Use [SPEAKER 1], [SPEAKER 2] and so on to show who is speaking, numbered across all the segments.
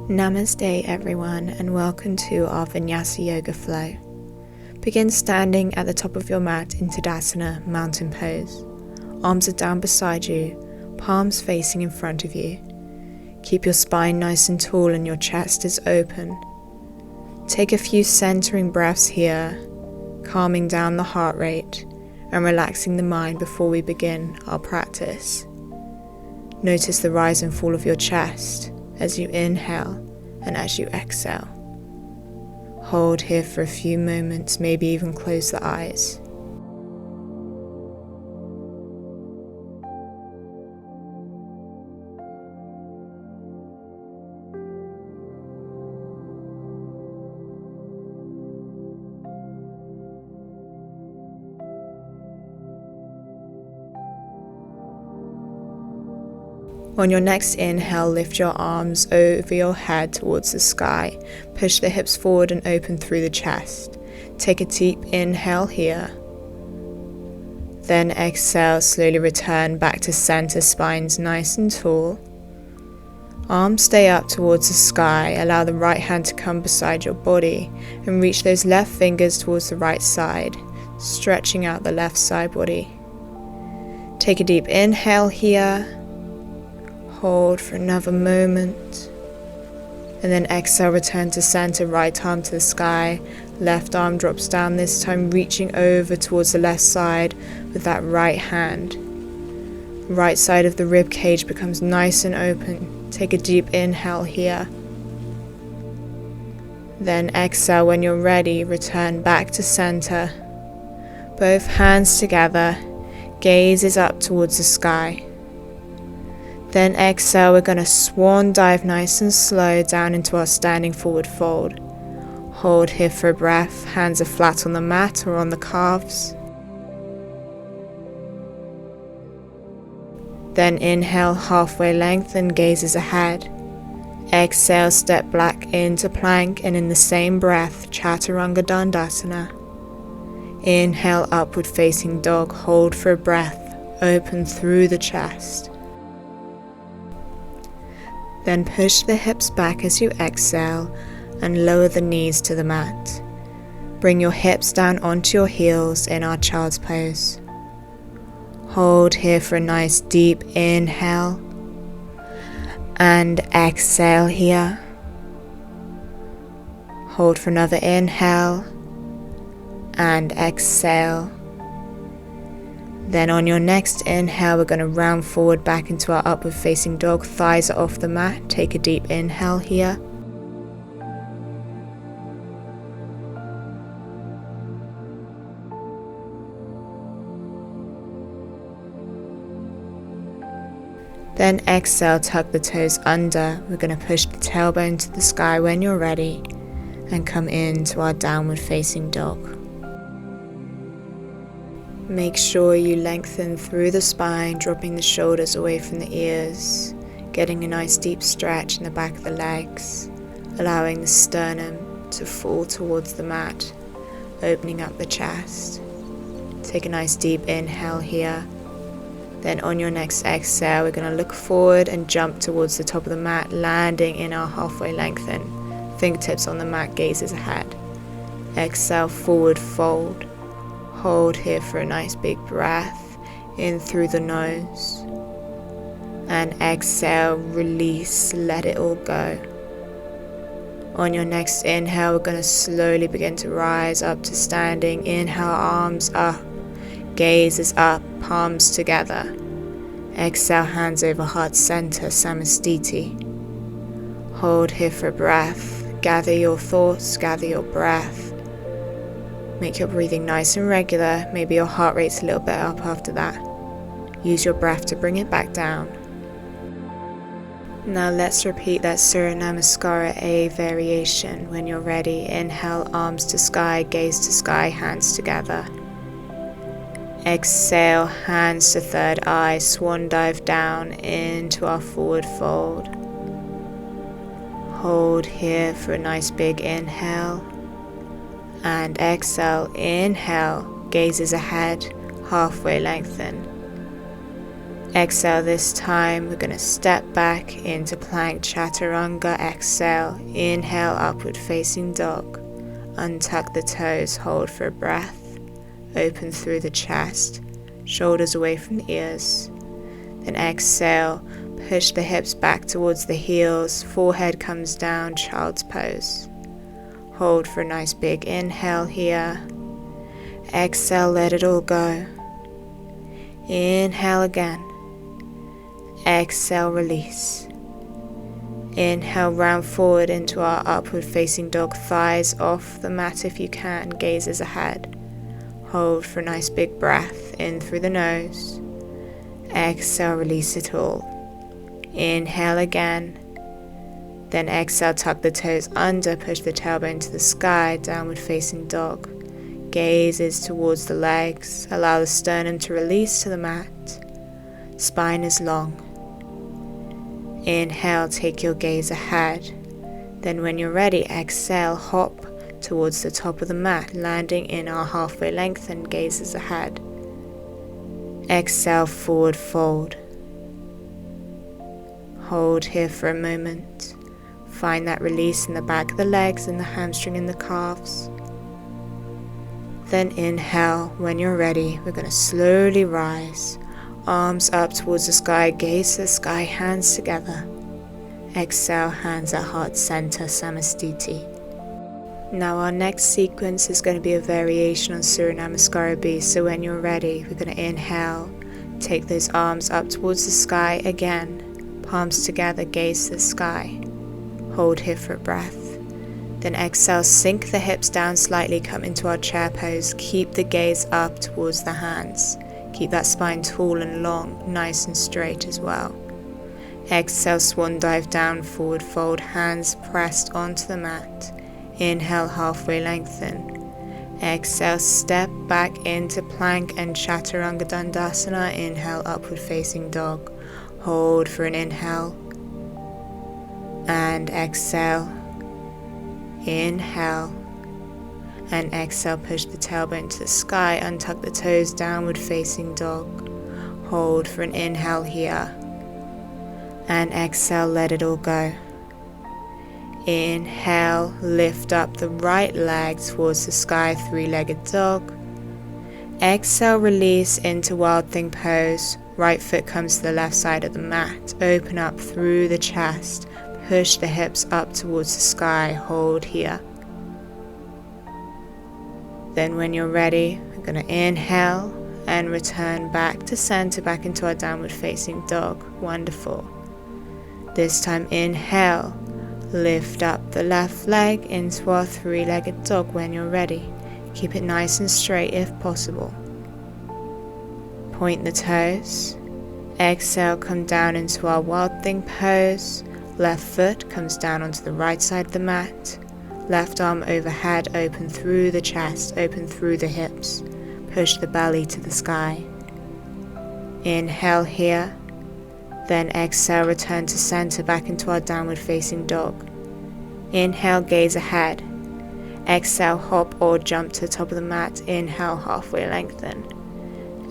[SPEAKER 1] Namaste everyone, and welcome to our Vinyasa yoga flow. Begin standing at the top of your mat in Tadasana, mountain pose. Arms are down beside you, palms facing in front of you. Keep your spine nice and tall and your chest is open. Take a few centering breaths here, calming down the heart rate and relaxing the mind before we begin our practice. Notice the rise and fall of your chest as you inhale and as you exhale. Hold here for a few moments, maybe even close the eyes. On your next inhale, lift your arms over your head towards the sky. Push the hips forward and open through the chest. Take a deep inhale here. Then exhale, slowly return back to center, spines nice and tall. Arms stay up towards the sky. Allow the right hand to come beside your body and reach those left fingers towards the right side, stretching out the left side body. Take a deep inhale here. Hold for another moment, and then exhale, return to center, right arm to the sky, left arm drops down, this time reaching over towards the left side with that right hand. Right side of the rib cage becomes nice and open. Take a deep inhale here. Then exhale, when you're ready, return back to center. Both hands together, gaze is up towards the sky. Then exhale, we're going to swan dive nice and slow down into our standing forward fold. Hold here for a breath, hands are flat on the mat or on the calves. Then inhale, halfway lengthen, gazes ahead. Exhale, step back into plank, and in the same breath, Chaturanga Dandasana. Inhale, upward facing dog, hold for a breath, open through the chest. Then push the hips back as you exhale and lower the knees to the mat. Bring your hips down onto your heels in our child's pose. Hold here for a nice deep inhale and exhale here. Hold for another inhale and exhale. Then on your next inhale, we're going to round forward back into our upward facing dog. Thighs are off the mat. Take a deep inhale here. Then exhale, tuck the toes under. We're going to push the tailbone to the sky when you're ready and come into our downward facing dog. Make sure you lengthen through the spine, dropping the shoulders away from the ears, getting a nice deep stretch in the back of the legs, allowing the sternum to fall towards the mat, opening up the chest. Take a nice deep inhale here. Then on your next exhale, we're going to look forward and jump towards the top of the mat, landing in our halfway lengthen. Fingertips on the mat, gazes ahead. Exhale, forward fold. Hold here for a nice big breath in through the nose, and exhale, release, let it all go. On your next inhale, we're going to slowly begin to rise up to standing. Inhale, arms up, gaze is up, palms together. Exhale, hands over heart center, Samastiti. Hold here for a breath, gather your thoughts, gather your breath. Make your breathing nice and regular. Maybe your heart rate's a little bit up after that. Use your breath to bring it back down. Now let's repeat that Surya Namaskara A variation. When you're ready, inhale, arms to sky, gaze to sky, hands together. Exhale, hands to third eye, swan dive down into our forward fold. Hold here for a nice big inhale. And exhale, inhale, gazes ahead, halfway lengthen. Exhale this time, we're going to step back into plank chaturanga. Exhale, inhale, upward facing dog. Untuck the toes, hold for a breath. Open through the chest, shoulders away from the ears. Then exhale, push the hips back towards the heels, forehead comes down, child's pose. Hold for a nice big inhale here. Exhale, let it all go. Inhale again. Exhale, release. Inhale, round forward into our upward facing dog, thighs off the mat if you can, gazes ahead. Hold for a nice big breath in through the nose. Exhale, release it all. Inhale again. Then exhale, tuck the toes under, push the tailbone to the sky, downward facing dog. Gazes towards the legs, allow the sternum to release to the mat. Spine is long. Inhale, take your gaze ahead. Then when you're ready, exhale, hop towards the top of the mat, landing in our halfway lengthen, gazes ahead. Exhale, forward fold. Hold here for a moment. Find that release in the back of the legs and the hamstring and the calves. Then inhale, when you're ready, we're going to slowly rise. Arms up towards the sky, gaze to the sky, hands together. Exhale, hands at heart center, Samastiti. Now our next sequence is going to be a variation on Surya Namaskara B. So when you're ready, we're going to inhale, take those arms up towards the sky again, palms together, gaze to the sky. Hold here for a breath. Then exhale, sink the hips down slightly, come into our chair pose. Keep the gaze up towards the hands. Keep that spine tall and long, nice and straight as well. Exhale, swan dive down, forward fold, hands pressed onto the mat. Inhale, halfway lengthen. Exhale, step back into plank and chaturanga dandasana. Inhale, upward facing dog. Hold for an inhale. And exhale. Inhale. And exhale, push the tailbone to the sky, untuck the toes, downward facing dog. Hold for an inhale here. And exhale, let it all go. Inhale, lift up the right leg towards the sky, three-legged dog. Exhale, release into wild thing pose. Right foot comes to the left side of the mat. Open up through the chest. Push the hips up towards the sky. Hold here. Then when you're ready, we're going to inhale and return back to center, back into our downward facing dog. Wonderful. This time inhale, lift up the left leg into our three-legged dog when you're ready. Keep it nice and straight if possible. Point the toes. Exhale, come down into our wild thing pose. Left foot comes down onto the right side of the mat. Left arm overhead, open through the chest, open through the hips. Push the belly to the sky. Inhale here. Then exhale, return to center, back into our downward facing dog. Inhale, gaze ahead. Exhale, hop or jump to the top of the mat. Inhale, halfway lengthen.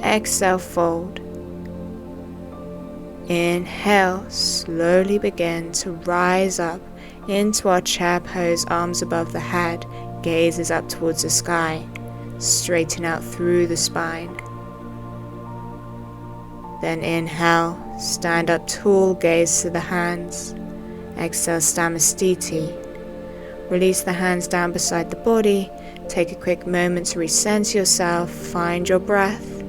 [SPEAKER 1] Exhale, fold. Inhale, slowly begin to rise up into our chair pose, arms above the head, gazes up towards the sky, straighten out through the spine. Then inhale, stand up tall, gaze to the hands. Exhale, Samastiti. Release the hands down beside the body. Take a quick moment to recenter yourself, find your breath.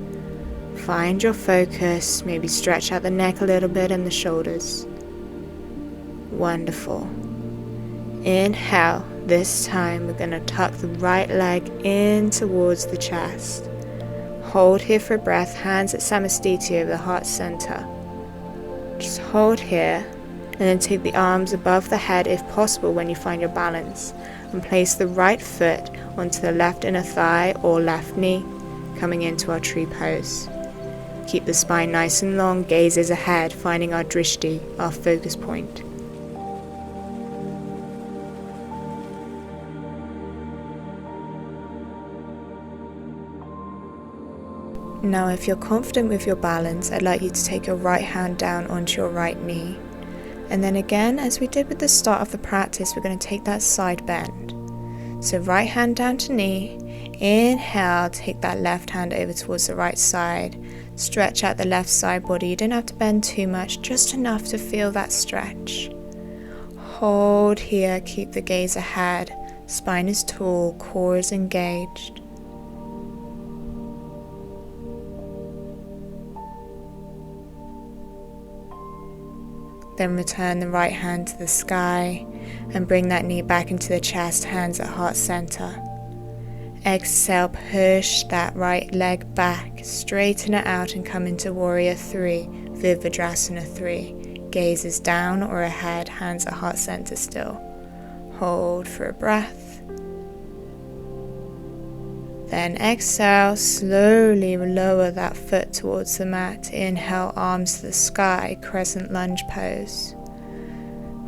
[SPEAKER 1] Find your focus, maybe stretch out the neck a little bit and the shoulders. Wonderful. Inhale. This time we're going to tuck the right leg in towards the chest. Hold here for a breath, hands at Samastiti over the heart center. Just hold here and then take the arms above the head if possible when you find your balance. And place the right foot onto the left inner thigh or left knee, coming into our tree pose. Keep the spine nice and long, gazes ahead, finding our drishti, our focus point. Now, if you're confident with your balance, I'd like you to take your right hand down onto your right knee. And then again, as we did with the start of the practice, we're going to take that side bend. So right hand down to knee. Inhale, take that left hand over towards the right side. Stretch out the left side body. You don't have to bend too much, just enough to feel that stretch. Hold here, keep the gaze ahead. Spine is tall, core is engaged. Then return the right hand to the sky and bring that knee back into the chest, hands at heart center. Exhale, push that right leg back, straighten it out and come into Warrior 3, Virabhadrasana 3. Gaze is down or ahead, hands at heart center still. Hold for a breath. Then exhale, slowly lower that foot towards the mat. Inhale, arms to the sky, crescent lunge pose.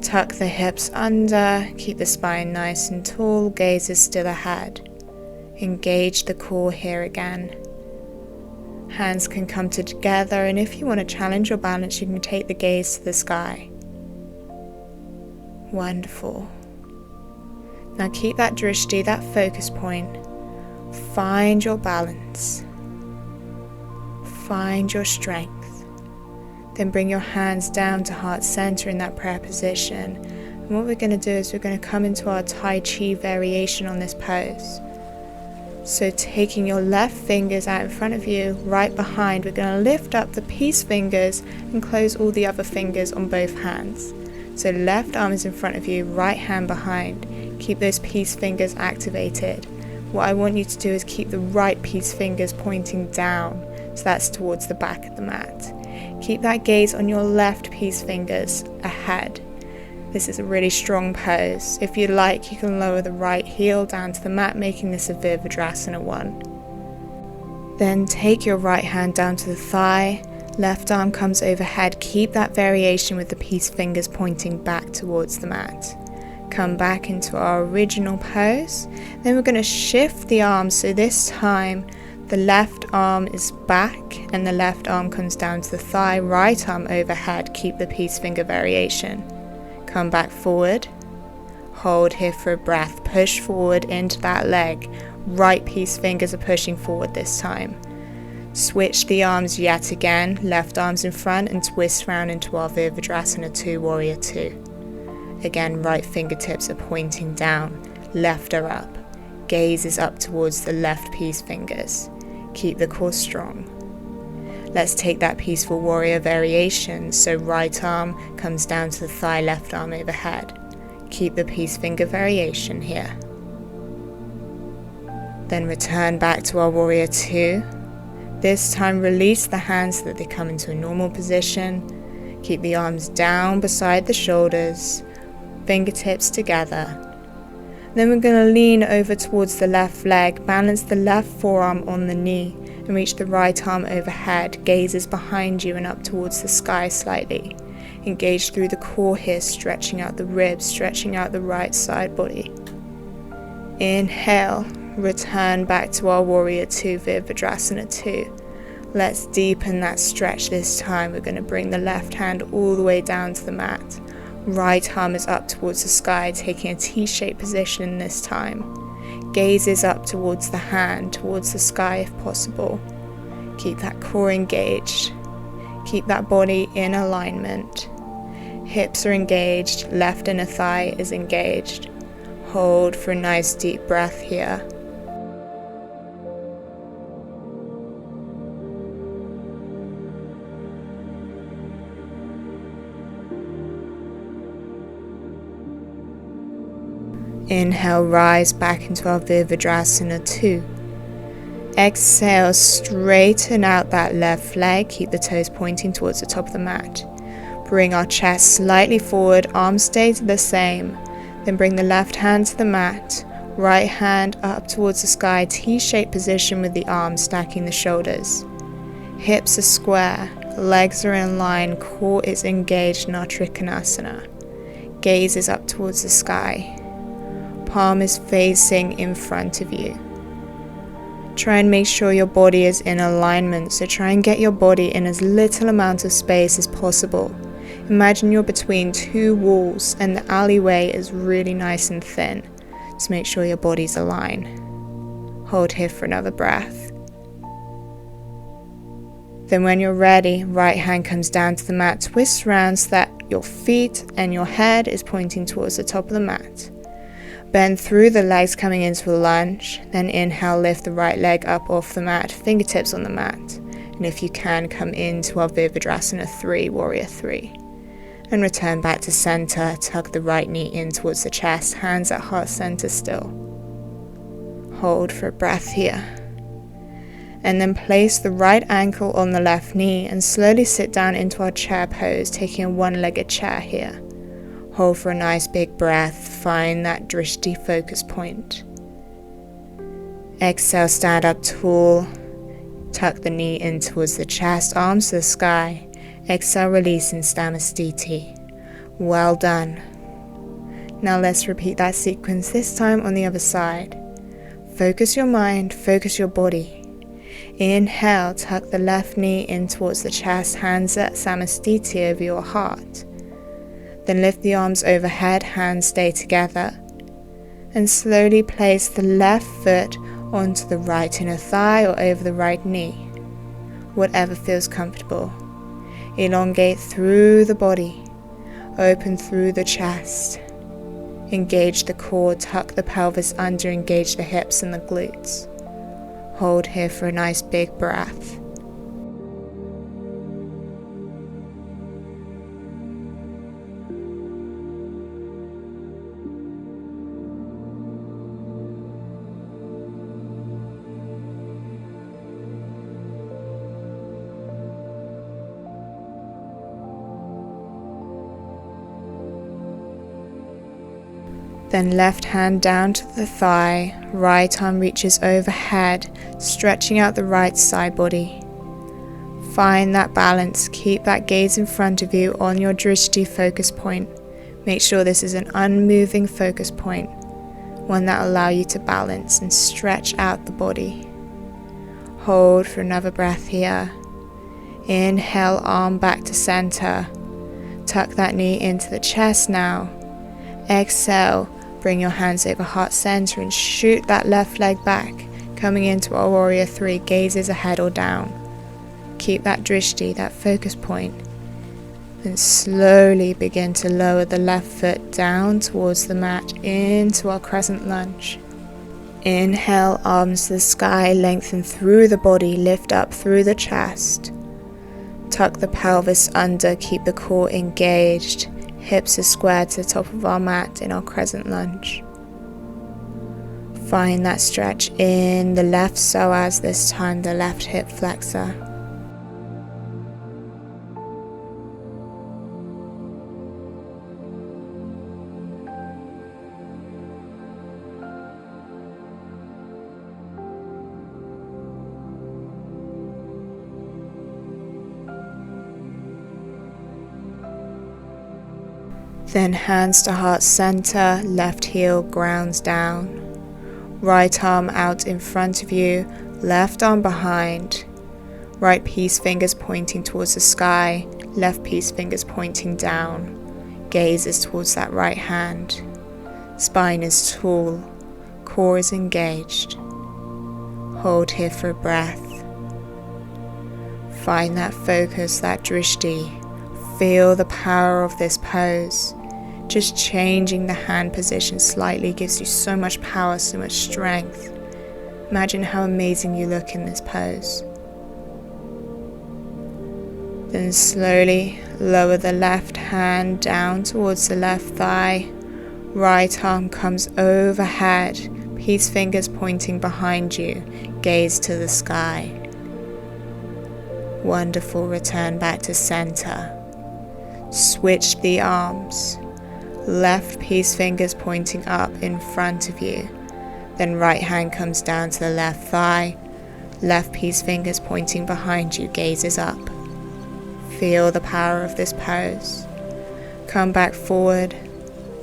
[SPEAKER 1] Tuck the hips under, keep the spine nice and tall, gaze is still ahead. Engage the core here again. Hands can come together, and if you want to challenge your balance, you can take the gaze to the sky. Wonderful. Now keep that drishti, that focus point. Find your balance. Find your strength. Then bring your hands down to heart center in that prayer position. And what we're going to do is we're going to come into our Tai Chi variation on this pose. So taking your left fingers out in front of you, right behind, we're going to lift up the peace fingers and close all the other fingers on both hands. So left arm is in front of you, right hand behind. Keep those peace fingers activated. What I want you to do is keep the right peace fingers pointing down, so that's towards the back of the mat. Keep that gaze on your left peace fingers ahead. This is a really strong pose. If you like, you can lower the right heel down to the mat, making this a Virabhadrasana 1. Then take your right hand down to the thigh, left arm comes overhead. Keep that variation with the peace fingers pointing back towards the mat. Come back into our original pose. Then we're going to shift the arms, so this time the left arm is back and the left arm comes down to the thigh, right arm overhead. Keep the peace finger variation. Come back forward. Hold here for a breath. Push forward into that leg. Right peace fingers are pushing forward this time. Switch the arms yet again. Left arms in front and twist round into our Virabhadrasana 2, Warrior 2. Again, right fingertips are pointing down, left are up. Gaze is up towards the left peace fingers. Keep the core strong. Let's take that peaceful warrior variation. So right arm comes down to the thigh, left arm overhead. Keep the peace finger variation here. Then return back to our Warrior 2. This time release the hands so that they come into a normal position. Keep the arms down beside the shoulders. Fingertips together. Then we're going to lean over towards the left leg, balance the left forearm on the knee and reach the right arm overhead. Gaze is behind you and up towards the sky slightly. Engage through the core here, stretching out the ribs, stretching out the right side body. Inhale, return back to our Warrior 2, Virabhadrasana 2. Let's deepen that stretch this time. We're going to bring the left hand all the way down to the mat. Right arm is up towards the sky, taking a T-shaped position this time. Gaze is up towards the hand, towards the sky if possible. Keep that core engaged. Keep that body in alignment. Hips are engaged, left inner thigh is engaged. Hold for a nice deep breath here. Inhale, rise back into our Virabhadrasana 2. Exhale, straighten out that left leg. Keep the toes pointing towards the top of the mat. Bring our chest slightly forward, arms stay the same. Then bring the left hand to the mat. Right hand up towards the sky, T-shaped position with the arms stacking the shoulders. Hips are square, legs are in line, core is engaged in our Trikonasana. Gaze is up towards the sky. Palm is facing in front of you. Try and make sure your body is in alignment, so try and get your body in as little amount of space as possible. Imagine you're between two walls and the alleyway is really nice and thin, so make sure your body's aligned. Hold here for another breath. Then when you're ready, right hand comes down to the mat, twist around so that your feet and your head is pointing towards the top of the mat. Bend through the legs coming into a lunge, then inhale, lift the right leg up off the mat, fingertips on the mat. And if you can, come into our Virabhadrasana 3, Warrior 3. And return back to center, tuck the right knee in towards the chest, hands at heart center still. Hold for a breath here. And then place the right ankle on the left knee and slowly sit down into our chair pose, taking a one-legged chair here. Hold for a nice big breath, find that drishti focus point. Exhale, stand up tall, tuck the knee in towards the chest, arms to the sky. Exhale, release in Stamastiti. Well done. Now let's repeat that sequence, this time on the other side. Focus your mind, focus your body. Inhale, tuck the left knee in towards the chest, hands at Samastiti over your heart. Then lift the arms overhead, hands stay together. And slowly place the left foot onto the right inner thigh or over the right knee. Whatever feels comfortable. Elongate through the body. Open through the chest. Engage the core, tuck the pelvis under, engage the hips and the glutes. Hold here for a nice big breath. Then left hand down to the thigh, right arm reaches overhead, stretching out the right side body. Find that balance, keep that gaze in front of you on your drishti focus point. Make sure this is an unmoving focus point, one that will allow you to balance and stretch out the body. Hold for another breath here. Inhale, arm back to center. Tuck that knee into the chest now. Exhale. Bring your hands over heart center and shoot that left leg back, coming into our Warrior 3, gazes ahead or down. Keep that drishti, that focus point. Then slowly begin to lower the left foot down towards the mat into our crescent lunge. Inhale, arms to the sky, lengthen through the body, lift up through the chest. Tuck the pelvis under, keep the core engaged. Hips are squared to the top of our mat in our crescent lunge. Find that stretch in the left psoas, this time the left hip flexor. Then hands to heart center, left heel grounds down. Right arm out in front of you, left arm behind. Right peace fingers pointing towards the sky, left peace fingers pointing down. Gaze is towards that right hand. Spine is tall, core is engaged. Hold here for a breath. Find that focus, that drishti. Feel the power of this pose. Just changing the hand position slightly gives you so much power, so much strength. Imagine how amazing you look in this pose. Then slowly lower the left hand down towards the left thigh. Right arm comes overhead, peace fingers pointing behind you, gaze to the sky. Wonderful, return back to center. Switch the arms. Left peace fingers pointing up in front of you. Then right hand comes down to the left thigh. Left peace fingers pointing behind you, gazes up. Feel the power of this pose. Come back forward.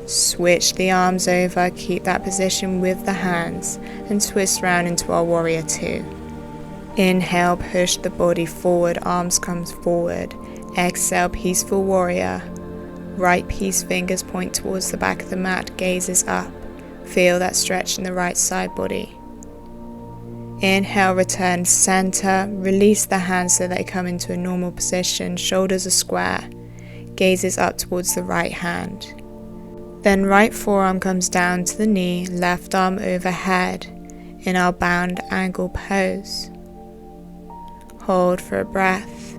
[SPEAKER 1] Switch the arms over, keep that position with the hands, and twist round into our warrior two. Inhale, push the body forward, arms come forward. Exhale, peaceful warrior. Right peace fingers point towards the back of the mat, gazes up. Feel that stretch in the right side body. Inhale, return center, release the hands so they come into a normal position, shoulders are square, gazes up towards the right hand. Then right forearm comes down to the knee, left arm overhead in our bound angle pose. Hold for a breath,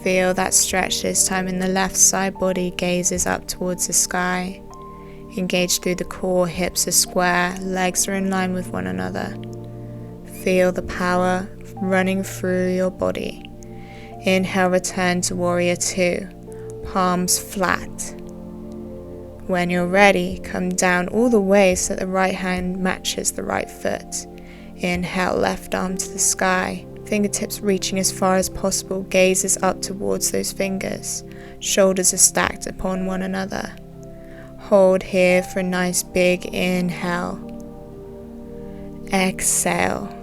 [SPEAKER 1] feel that stretch this time in the left side body, gazes up towards the sky. Engage through the core, hips are square, legs are in line with one another. Feel the power running through your body. Inhale, return to warrior two, palms flat. When you're ready, come down all the way so that the right hand matches the right foot. Inhale, left arm to the sky, fingertips reaching as far as possible, gazes up towards those fingers. Shoulders are stacked upon one another. Hold here for a nice big inhale. Exhale.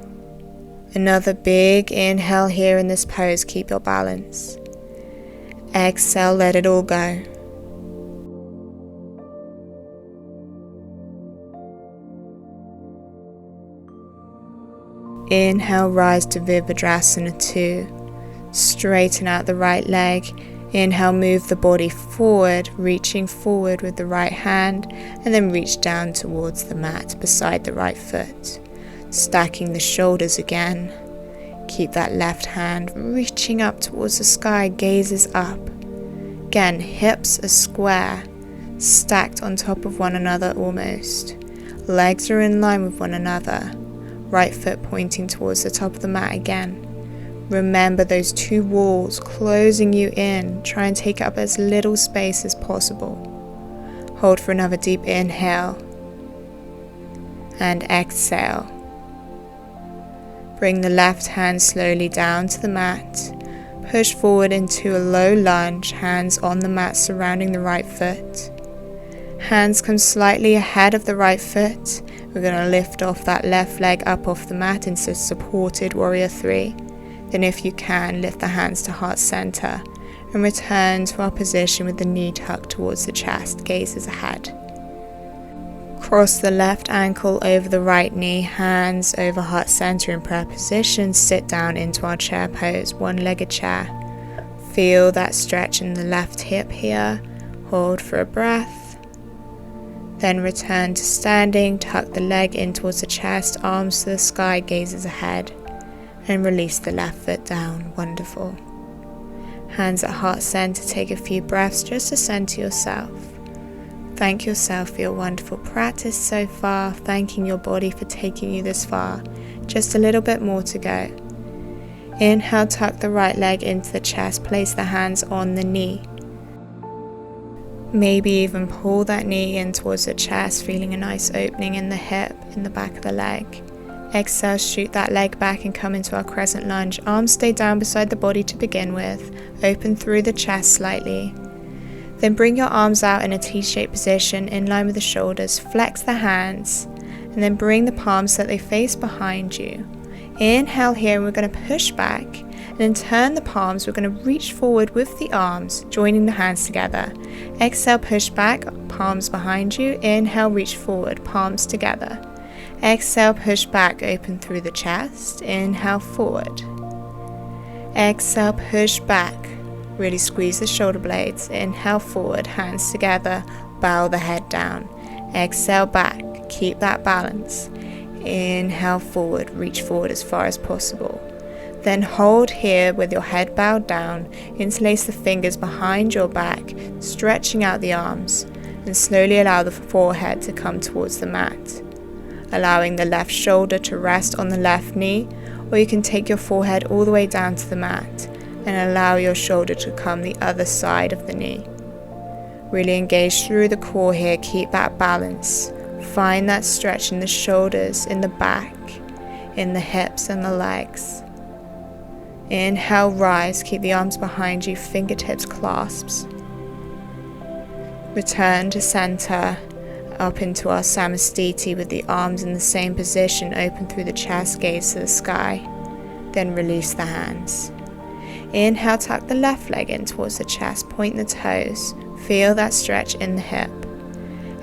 [SPEAKER 1] Another big inhale here in this pose, keep your balance. Exhale, let it all go. Inhale, rise to Virabhadrasana 2. Straighten out the right leg. Inhale, move the body forward, reaching forward with the right hand, and then reach down towards the mat beside the right foot. Stacking the shoulders again. Keep that left hand reaching up towards the sky, gazes up. Again, hips are square, stacked on top of one another almost. Legs are in line with one another. Right foot pointing towards the top of the mat again. Remember those two walls closing you in. Try and take up as little space as possible. Hold for another deep inhale. And exhale. Bring the left hand slowly down to the mat. Push forward into a low lunge, hands on the mat surrounding the right foot. Hands come slightly ahead of the right foot. We're going to lift off that left leg up off the mat into supported warrior 3. Then if you can, lift the hands to heart center and return to our position with the knee tucked towards the chest, gazes ahead. Cross the left ankle over the right knee, hands over heart center in prayer position. Sit down into our chair pose, one-legged chair. Feel that stretch in the left hip here. Hold for a breath. Then return to standing, tuck the leg in towards the chest, arms to the sky, gazes ahead. And release the left foot down. Wonderful. Hands at heart center, take a few breaths just to center yourself. Thank yourself for your wonderful practice so far, thanking your body for taking you this far. Just a little bit more to go. Inhale, tuck the right leg into the chest, place the hands on the knee. Maybe even pull that knee in towards the chest, feeling a nice opening in the hip, in the back of the leg. Exhale, shoot that leg back and come into our crescent lunge. Arms stay down beside the body to begin with. Open through the chest slightly. Then bring your arms out in a T-shaped position in line with the shoulders. Flex the hands and then bring the palms so that they face behind you. Inhale here, and we're going to push back and then turn the palms. We're going to reach forward with the arms, joining the hands together. Exhale, push back, palms behind you. Inhale, reach forward, palms together. Exhale, push back, open through the chest. Inhale, forward. Exhale, push back. Really squeeze the shoulder blades. Inhale, forward, hands together, bow the head down. Exhale, back, keep that balance. Inhale, forward, reach forward as far as possible. Then hold here with your head bowed down. Interlace the fingers behind your back, stretching out the arms, and slowly allow the forehead to come towards the mat. Allowing the left shoulder to rest on the left knee, or you can take your forehead all the way down to the mat and allow your shoulder to come the other side of the knee. Really engage through the core here, keep that balance. Find that stretch in the shoulders, in the back, in the hips and the legs. Inhale, rise, keep the arms behind you, fingertips clasps. Return to center. up into our Samastiti with the arms in the same position, open through the chest, gaze to the sky. Then release the hands. Inhale, tuck the left leg in towards the chest, point the toes, feel that stretch in the hip.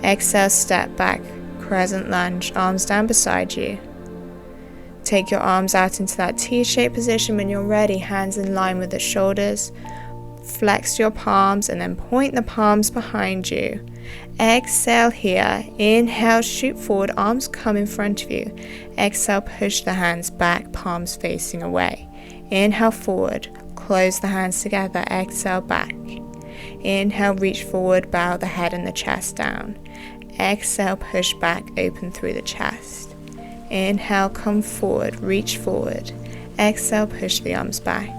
[SPEAKER 1] Exhale, step back, crescent lunge, arms down beside you. Take your arms out into that T-shaped position. When you're ready, hands in line with the shoulders. Flex your palms and then point the palms behind you. Exhale here. Inhale, shoot forward, arms come in front of you. Exhale, push the hands back, palms facing away. Inhale, forward, close the hands together. Exhale, back. Inhale, reach forward, bow the head and the chest down. Exhale, push back, open through the chest. Inhale, come forward, reach forward. Exhale, push the arms back.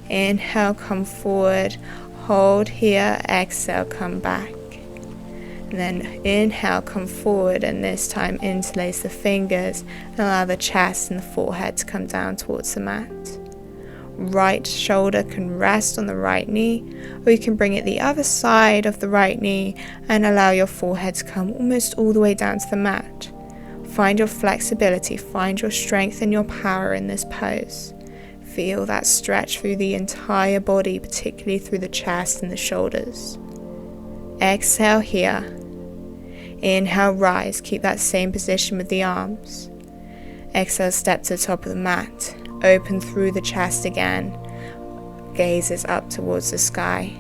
[SPEAKER 1] Inhale, come forward, hold here. Exhale, come back. And then inhale, come forward, and this time interlace the fingers and allow the chest and the forehead to come down towards the mat. Right shoulder can rest on the right knee, or you can bring it the other side of the right knee and allow your forehead to come almost all the way down to the mat. Find your flexibility, find your strength and your power in this pose. Feel that stretch through the entire body, particularly through the chest and the shoulders. Exhale here. Inhale, rise. Keep that same position with the arms. Exhale, step to the top of the mat. Open through the chest again. Gazes up towards the sky.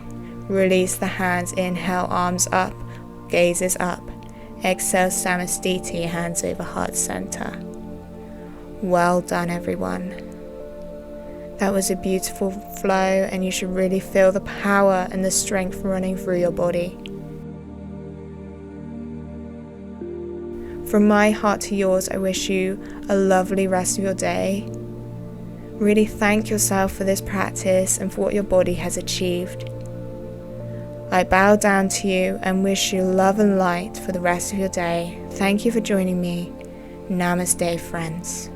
[SPEAKER 1] Release the hands. Inhale, arms up. Gazes up. Exhale, Samastiti, hands over heart center. Well done, everyone. That was a beautiful flow, and you should really feel the power and the strength running through your body. From my heart to yours, I wish you a lovely rest of your day. Really thank yourself for this practice and for what your body has achieved. I bow down to you and wish you love and light for the rest of your day. Thank you for joining me. Namaste, friends.